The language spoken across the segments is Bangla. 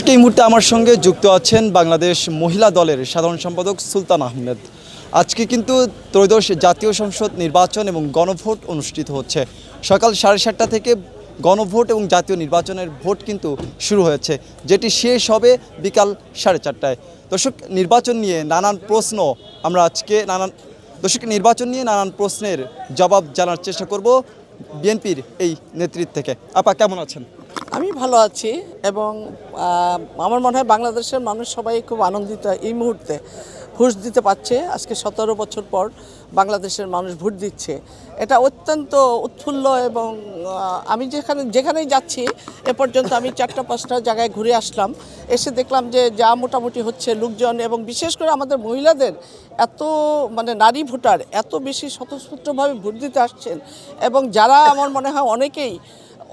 দর্শক, এই মুহূর্তে আমার সঙ্গে যুক্ত আছেন বাংলাদেশ মহিলা দলের সাধারণ সম্পাদক সুলতান আহমেদ। আজকে কিন্তু ত্রয়োদশ জাতীয় সংসদ নির্বাচন এবং গণভোট অনুষ্ঠিত হচ্ছে। সকাল 7:30টা থেকে গণভোট এবং জাতীয় নির্বাচনের ভোট কিন্তু শুরু হয়েছে, যেটি শেষ হবে বিকাল 4:30টায়। দর্শক, নির্বাচন নিয়ে নানান প্রশ্নের জবাব জানার চেষ্টা করব বিএনপির এই নেতৃত্ব থেকে। আপা, কেমন আছেন? আমি ভালো আছি এবং আমার মনে হয় বাংলাদেশের মানুষ সবাই খুব আনন্দিত এই মুহূর্তে ভোট দিতে পারছে। আজকে 17 বছর পর বাংলাদেশের মানুষ ভোট দিচ্ছে, এটা অত্যন্ত উৎফুল্ল। এবং আমি যেখানেই যাচ্ছি এ পর্যন্ত আমি 4-5টা জায়গায় ঘুরে আসলাম, এসে দেখলাম যে যা মোটামুটি হচ্ছে লোকজন, এবং বিশেষ করে আমাদের মহিলাদের এত নারী ভোটার এত বেশি স্বতঃস্ফূর্তভাবে ভোট দিতে আসছেন। এবং যারা আমার মনে হয় অনেকেই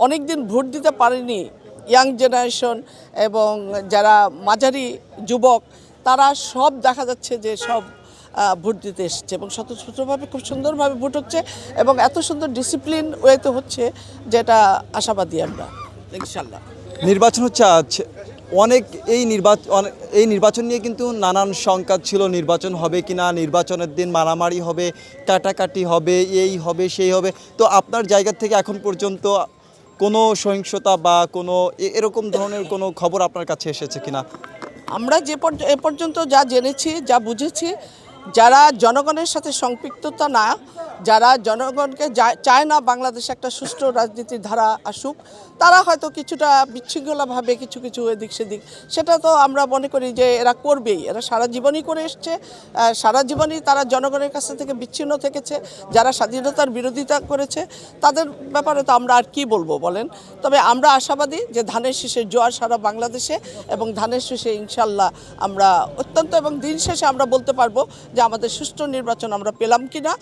অনেক দিন ভোট দিতে পারেনি, ইয়াং জেনারেশন এবং যারা মাঝারি যুবক, তারা সব দেখা যাচ্ছে যে সব ভোট দিতে এসেছে এবং স্বতঃস্ফূর্তভাবে খুব সুন্দরভাবে ভোট হচ্ছে এবং এত সুন্দর ডিসিপ্লিন ওয়েতে হচ্ছে, যেটা আশাবাদী আমরা ইনশাল্লাহ। নির্বাচন হচ্ছে আজ। এই নির্বাচন নিয়ে কিন্তু নানান শঙ্কা ছিল, নির্বাচন হবে কিনা, নির্বাচনের দিন মারামারি হবে, কাটাকাটি হবে, এই হবে সেই হবে। তো আপনার জায়গা থেকে এখন পর্যন্ত কোনো সহিংসতা বা কোনো এরকম ধরনের কোনো খবর আপনার কাছে এসেছে কিনা? আমরা এ পর্যন্ত যা জেনেছি, যা বুঝেছি, যারা জনগণের সাথে সম্পৃক্ততা না, যারা জনগণকে চায় না বাংলাদেশে একটা সুষ্ঠু রাজনীতির ধারা আসুক, তারা হয়তো কিছুটা বিশৃঙ্খলাভাবে কিছু এদিক সেদিক, সেটা তো আমরা মনে করি যে এরা করবেই। এরা সারা জীবনই করে এসছে, সারা জীবনই তারা জনগণের কাছ থেকে বিচ্ছিন্ন থেকেছে। যারা স্বাধীনতার বিরোধিতা করেছে তাদের ব্যাপারে তো আমরা আর কি বলবো বলেন। তবে আমরা আশাবাদী যে ধানের শীষের জোয়ার সারা বাংলাদেশে, এবং ধানের শীষে ইনশাল্লাহ আমরা অত্যন্ত, এবং দিন শেষে আমরা বলতে পারবো যে আমাদের সুষ্ঠু নির্বাচন আমরা পেলাম কি না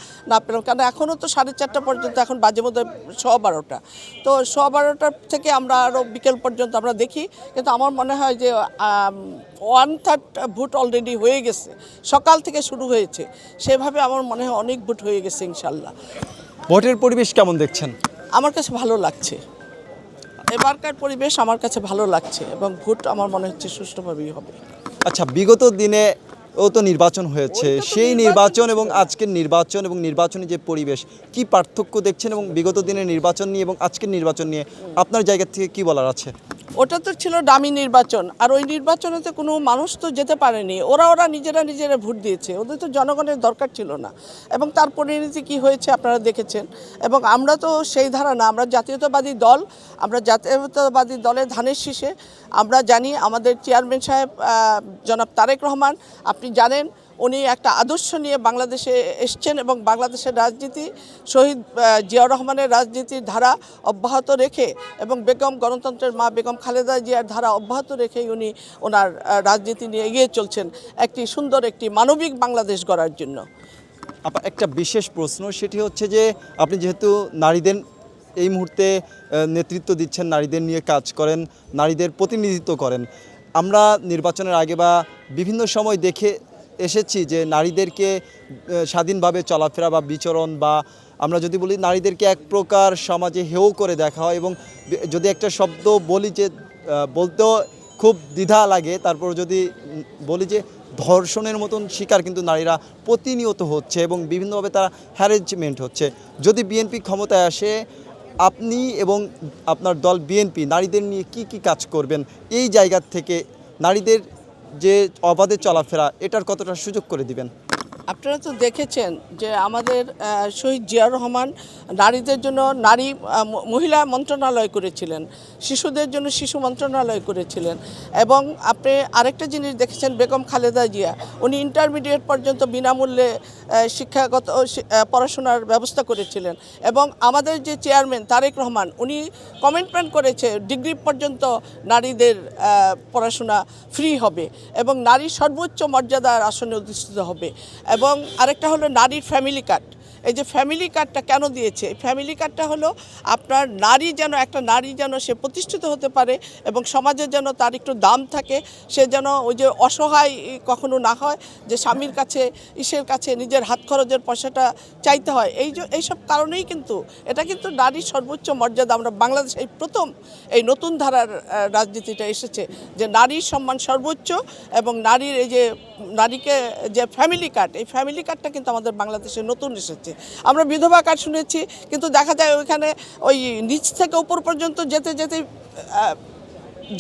পেলাম। কারণ এখনও তো 4:30 পর্যন্ত, এখন বাজে মধ্যে 12:15, তো 12:15 থেকে আমরা আরও বিকেল পর্যন্ত আমরা দেখি। কিন্তু আমার মনে হয় যে 1/3 ভোট অলরেডি হয়ে গেছে, সকাল থেকে শুরু হয়েছে, সেভাবে আমার মনে হয় অনেক ভোট হয়ে গেছে ইনশাল্লাহ। ভোটের পরিবেশ কেমন দেখছেন? আমার কাছে ভালো লাগছে, এবারকার পরিবেশ আমার কাছে ভালো লাগছে, এবং ভোট আমার মনে হচ্ছে সুষ্ঠুভাবেই হবে। আচ্ছা, বিগত দিনে তো নির্বাচন হয়েছে, সেই নির্বাচন এবং আজকের নির্বাচন এবং নির্বাচনী যে পরিবেশ, কি পার্থক্য দেখছেন? এবং বিগত দিনের নির্বাচন নিয়ে এবং আজকের নির্বাচন নিয়ে আপনার জায়গা থেকে কি বলার আছে? ওটা তো ছিল ডামি নির্বাচন, আর ওই নির্বাচনেতে কোনো মানুষ তো যেতে পারেনি, ওরা নিজেরা ভোট দিয়েছে, ওদের তো জনগণের দরকার ছিল না। এবং তার পরিণতি কী হয়েছে আপনারা দেখেছেন। এবং আমরা তো সেই ধারা না, আমরা জাতীয়তাবাদী দল, আমরা জাতীয়তাবাদী দলের ধানের শীষে। আমরা জানি আমাদের চেয়ারম্যান সাহেব জনাব তারেক রহমান, আপনি জানেন উনি একটা আদর্শ নিয়ে বাংলাদেশে এসছেন, এবং বাংলাদেশের রাজনীতি শহীদ জিয়াউর রহমানের রাজনীতির ধারা অব্যাহত রেখে, এবং গণতন্ত্রের মা বেগম খালেদা জিয়ার ধারা অব্যাহত রেখেই উনি ওনার রাজনীতি নিয়ে এগিয়ে চলছেন একটি সুন্দর, একটি মানবিক বাংলাদেশ গড়ার জন্য। একটা বিশেষ প্রশ্ন, সেটি হচ্ছে যে আপনি যেহেতু নারীদের এই মুহূর্তে নেতৃত্ব দিচ্ছেন, নারীদের নিয়ে কাজ করেন, নারীদের প্রতিনিধিত্ব করেন, আমরা নির্বাচনের আগে বা বিভিন্ন সময় দেখে এসেছি যে নারীদেরকে স্বাধীনভাবে চলাফেরা বা বিচরণ, বা আমরা যদি বলি নারীদেরকে এক প্রকার সমাজে হেয় করে দেখা হয়। এবং যদি একটা শব্দ বলি যে বলতেও খুব দ্বিধা লাগে, তারপর যদি বলি যে ধর্ষণের মতন শিকার কিন্তু নারীরা প্রতিনিয়ত হচ্ছে এবং বিভিন্নভাবে তারা হ্যারাসমেন্ট হচ্ছে। যদি বিএনপি ক্ষমতায় আসে, আপনি এবং আপনার দল বিএনপি নারীদের নিয়ে কি কাজ করবেন? এই জায়গা থেকে নারীদের যে অবাধে চলাফেরা, এটার কতটা সুযোগ করে দিবেন? আপনারা তো দেখেছেন যে আমাদের শহীদ জিয়াউর রহমান নারীদের জন্য মহিলা মন্ত্রণালয় করেছিলেন, শিশুদের জন্য শিশু মন্ত্রণালয় করেছিলেন। এবং আপনি আরেকটা জিনিস দেখেছেন, বেগম খালেদা জিয়া উনি ইন্টারমিডিয়েট পর্যন্ত বিনামূল্যে শিক্ষাগত পড়াশোনার ব্যবস্থা করেছিলেন। এবং আমাদের যে চেয়ারম্যান তারেক রহমান, উনি কমিটমেন্ট করেছে ডিগ্রি পর্যন্ত নারীদের পড়াশোনা ফ্রি হবে এবং নারী সর্বোচ্চ মর্যাদার আসনে অধিষ্ঠিত হবে। এবং আরেকটা হলো নারীর ফ্যামিলি কার্ড, এই যে ফ্যামিলি কার্ডটা কেন দিয়েছে, ফ্যামিলি কার্ডটা হলো আপনার একটা নারী যেন সে প্রতিষ্ঠিত হতে পারে এবং সমাজে যেন তার একটু দাম থাকে, সে যেন ওই যে অসহায় কখনো না হয় যে স্বামীর কাছে কাছে নিজের হাত খরচের পয়সাটা চাইতে হয়। এইসব কারণেই কিন্তু এটা কিন্তু নারীর সর্বোচ্চ মর্যাদা। আমরা বাংলাদেশ এই প্রথম এই নতুন ধারার রাজনীতিটা এসেছে যে নারীর সম্মান সর্বোচ্চ এবং নারীর এই যে নারীকে যে ফ্যামিলি কার্ড, এই ফ্যামিলি কার্ডটা কিন্তু আমাদের বাংলাদেশে নতুন এসেছে। আমরা বিধবা কার্ড শুনেছি, কিন্তু দেখা যায় ওইখানে ওই নিচ থেকে উপর পর্যন্ত যেতে যেতে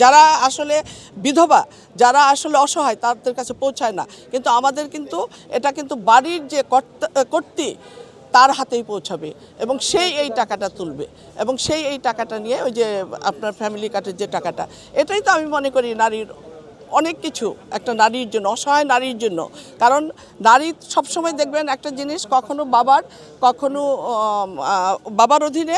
যারা আসলে বিধবা, যারা আসলে অসহায় তাদের কাছে পৌঁছায় না। কিন্তু আমাদের কিন্তু এটা কিন্তু বাড়ির যে কর্ত্রী তার হাতেই পৌঁছাবে এবং সেই এই টাকাটা তুলবে এবং সেই এই টাকাটা নিয়ে ওই যে আপনার ফ্যামিলি কার্ডের যে টাকাটা, এটাই তো আমি মনে করি নারীর অনেক কিছু একটা নারীর জন্য, অসহায় নারীর জন্য। কারণ নারী সবসময় দেখবেন একটা জিনিস, কখনো বাবার অধীনে,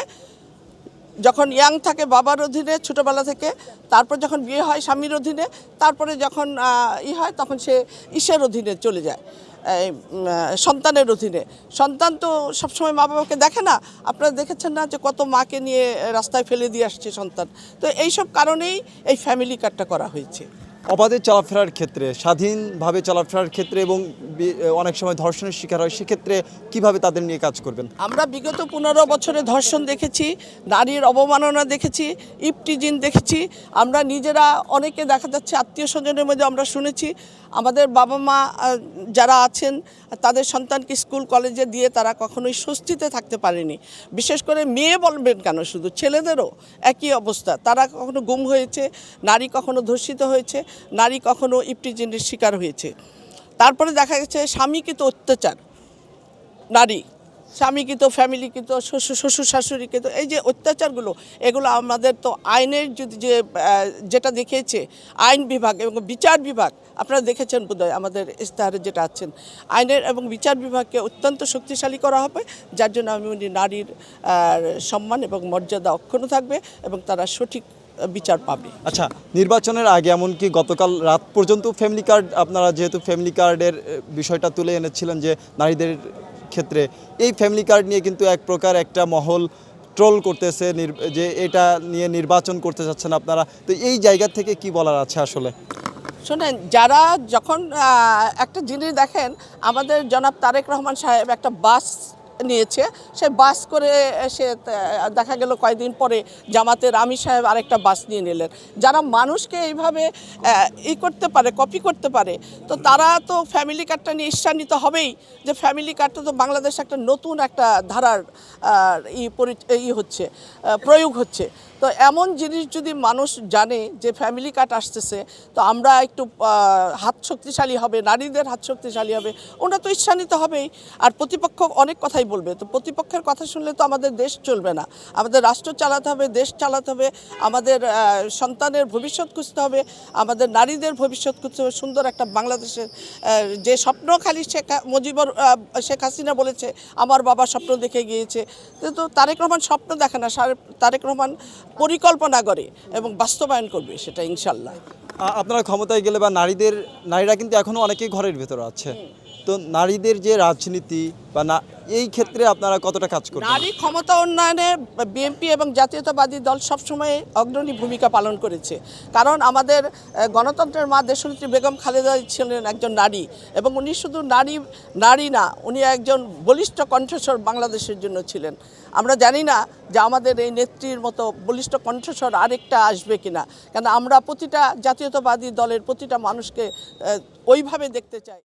যখন ইয়াং থাকে বাবার অধীনে ছোটোবেলা থেকে, তারপর যখন বিয়ে হয় স্বামীর অধীনে, তারপরে যখন হয় তখন সে ঈশ্বরের অধীনে চলে যায়, সন্তানের অধীনে। সন্তান তো সবসময় মা বাবাকে দেখে না, আপনারা দেখেছেন না যে কত মাকে নিয়ে রাস্তায় ফেলে দিয়ে আসছে সন্তান। তো এইসব কারণেই এই ফ্যামিলি কার্ডটা করা হয়েছে। অবাধে চলাফেরার ক্ষেত্রে, স্বাধীনভাবে চলাফেরার ক্ষেত্রে এবং অনেক সময় ধর্ষণের শিকার হয়, সেক্ষেত্রে কিভাবে তাদের নিয়ে কাজ করবেন? আমরা বিগত 15 বছরে ধর্ষণ দেখেছি, নারীর অবমাননা দেখেছি, ইপটিজিং দেখেছি। আমরা নিজেরা অনেকে দেখা যাচ্ছে আত্মীয় স্বজনের মধ্যে আমরা শুনেছি আমাদের বাবা মা যারা আছেন তাদের সন্তানকে স্কুল কলেজে দিয়ে তারা কখনোই স্বস্তিতে থাকতে পারেনি। বিশেষ করে মেয়ে বলবেন কেন, শুধু ছেলেদেরও একই অবস্থা। তারা কখনো গুম হয়েছে, নারী কখনো ধর্ষিত হয়েছে, নারী কখনো ইপটিজিংয়ের শিকার হয়েছে। তারপরে দেখা গেছে স্বামীকৃত অত্যাচার, নারী স্বামীকৃত, ফ্যামিলিকৃত, শ্বশুর শাশুড়িকৃত, এই যে অত্যাচারগুলো, এগুলো আমাদের তো আইনের যেটা দেখিয়েছে আইন বিভাগ এবং বিচার বিভাগ, আপনারা দেখেছেন বোধহয় আমাদের ইস্তাহারে যেটা আছেন, আইনের এবং বিচার বিভাগকে অত্যন্ত শক্তিশালী করা হবে, যার জন্য আমি নারীর সম্মান এবং মর্যাদা অক্ষুণ্ণ থাকবে এবং তারা সঠিক বিচার পাবে। আচ্ছা, নির্বাচনের আগে এমনকি গতকাল রাত পর্যন্ত ফ্যামিলি কার্ড, আপনারা যেহেতু ফ্যামিলি কার্ডের বিষয়টা তুলে এনেছিলেন যে নারীদের ক্ষেত্রে, এই ফ্যামিলি কার্ড নিয়ে কিন্তু এক প্রকার একটা মহল ট্রোল করতেছে যে এটা নিয়ে নির্বাচন করতে চাচ্ছেন আপনারা। তো এই জায়গা থেকে কি বলার আছে আসলে? শোনেন, যারা যখন একটা জিনিস দেখেন, আমাদের জনাব তারেক রহমান সাহেব একটা বাস নিয়েছে, সে বাস করে সে দেখা গেল কয়েকদিন পরে জামাতের আমির সাহেব আরেকটা বাস নিয়ে নিলেন। যারা মানুষকে এইভাবে করতে পারে, কপি করতে পারে, তো তারা তো ফ্যামিলি কার্ডটা নিয়ে ঈর্ষান্বিত হবেই যে ফ্যামিলি কার্ডটা তো বাংলাদেশ একটা নতুন একটা ধারার প্রয়োগ হচ্ছে। তো এমন জিনিস যদি মানুষ জানে যে ফ্যামিলি কার্ড আসতেছে, তো আমরা একটু হাত শক্তিশালী হবে, নারীদের হাত শক্তিশালী হবে, ওরা তো ঈর্ষান্বিত হবেই। আর প্রতিপক্ষ অনেক কথাই বলবে, তো প্রতিপক্ষের কথা শুনলে তো আমাদের দেশ চলবে না। আমাদের রাষ্ট্র চালাতে হবে, দেশ চালাতে হবে, আমাদের সন্তানের ভবিষ্যৎ খুঁজতে হবে, আমাদের নারীদের ভবিষ্যৎ খুঁজতে হবে, সুন্দর একটা বাংলাদেশের যে স্বপ্ন খালি শেখ হাসিনা বলেছে আমার বাবা স্বপ্ন দেখে গিয়েছে, কিন্তু তারেক রহমান স্বপ্ন দেখে না, তারেক রহমান পরিকল্পনা করে এবং বাস্তবায়ন করবে সেটা ইনশাল্লাহ। আপনারা ক্ষমতায় গেলে বা নারীরা কিন্তু এখনও অনেকেই ঘরের ভেতরে আছে, তো নারীদের যে রাজনীতি বা না, এই ক্ষেত্রে আপনারা কতটা কাজ করবেন? নারী ক্ষমতা উন্নয়নে বিএনপি এবং জাতীয়তাবাদী দল সবসময় অগ্রণী ভূমিকা পালন করেছে। কারণ আমাদের গণতন্ত্রের মা দেশনেত্রী বেগম খালেদা ছিলেন একজন নারী, এবং উনি শুধু নারী না, উনি একজন বলিষ্ঠ কণ্ঠস্বর বাংলাদেশের জন্য ছিলেন। আমরা জানি না যে আমাদের এই নেত্রীর মতো বলিষ্ঠ কণ্ঠস্বর আরেকটা আসবে কিনা, কেন আমরা প্রতিটা জাতীয়তাবাদী দলের প্রতিটা মানুষকে ওইভাবে দেখতে চাই।